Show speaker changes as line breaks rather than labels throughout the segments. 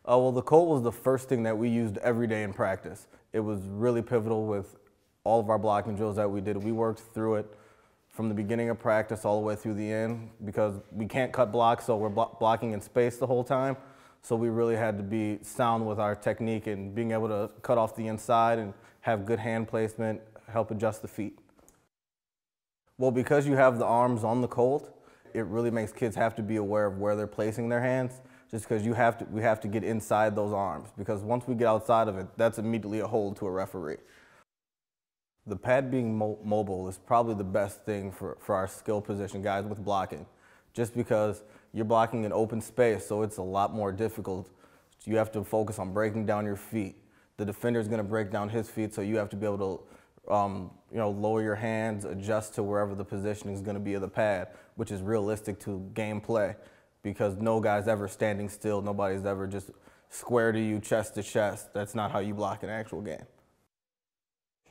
Well, the Colt was the first thing that we used every day in practice. It was really pivotal with all of our blocking drills that we did. We worked through it from the beginning of practice all the way through the end because we can't cut blocks, so we're blocking in space the whole time. So we really had to be sound with our technique and being able to cut off the inside and have good hand placement, help adjust the feet. Well, because you have the arms on the Colt, it really makes kids have to be aware of where they're placing their hands, just because we have to get inside those arms, because once we get outside of it, that's immediately a hold to a referee. The pad being mobile is probably the best thing for our skill position guys with blocking, just because you're blocking in open space, so it's a lot more difficult. You have to focus on breaking down your feet. The defender is going to break down his feet, so you have to be able to lower your hands, adjust to wherever the positioning is going to be of the pad, which is realistic to game play, because no guy's ever standing still. Nobody's ever just square to you, chest to chest. That's not how you block an actual game.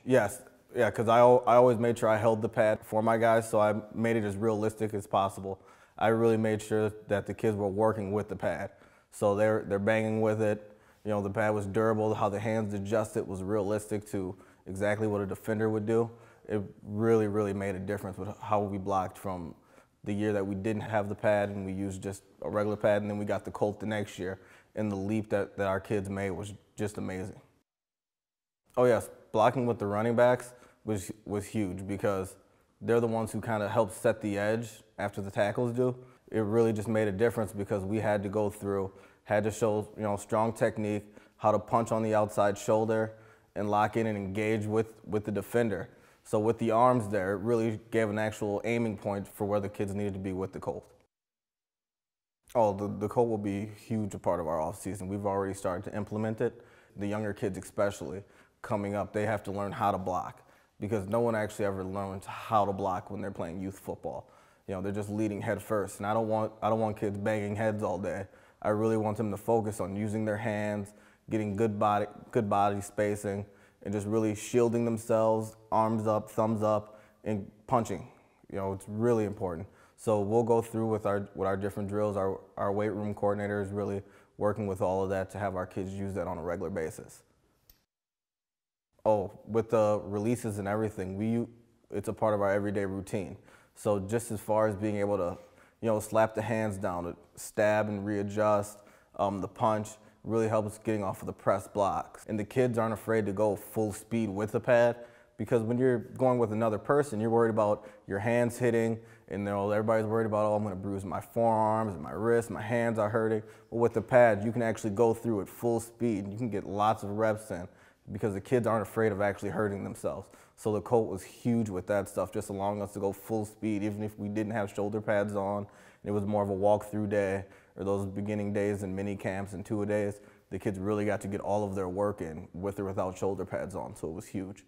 Yes, yeah, because I always made sure I held the pad for my guys, so I made it as realistic as possible. I really made sure that the kids were working with the pad. So they're banging with it. You know, the pad was durable. How the hands adjusted was realistic to exactly what a defender would do. It really, really made a difference with how we blocked from the year that we didn't have the pad and we used just a regular pad, and then we got the Colt the next year. And the leap that our kids made was just amazing. Oh yes, blocking with the running backs was huge because they're the ones who kind of help set the edge after the tackles do. It really just made a difference because we had to go through, had to show strong technique, how to punch on the outside shoulder and lock in and engage with the defender. So with the arms there, it really gave an actual aiming point for where the kids needed to be with the Colt. Oh, the Colt will be a huge part of our off-season. We've already started to implement it. The younger kids especially, coming up, they have to learn how to block because no one actually ever learns how to block when they're playing youth football. You know, they're just leading head first, and I don't want kids banging heads all day. I really want them to focus on using their hands, getting good body spacing, and just really shielding themselves, arms up, thumbs up, and punching. You know, it's really important. So we'll go through with our different drills. Our weight room coordinator is really working with all of that to have our kids use that on a regular basis. Oh, with the releases and everything, it's a part of our everyday routine. So just as far as being able to, slap the hands down, to stab and readjust, the punch really helps getting off of the press blocks. And the kids aren't afraid to go full speed with the pad because when you're going with another person, you're worried about your hands hitting, and everybody's worried about, oh, I'm going to bruise my forearms and my wrists, my hands are hurting. But with the pad, you can actually go through at full speed. You can get lots of reps in because the kids aren't afraid of actually hurting themselves. So the Colt was huge with that stuff, just allowing us to go full speed, even if we didn't have shoulder pads on. And it was more of a walk-through day, or those beginning days and mini camps and two-a-days. The kids really got to get all of their work in with or without shoulder pads on, so it was huge.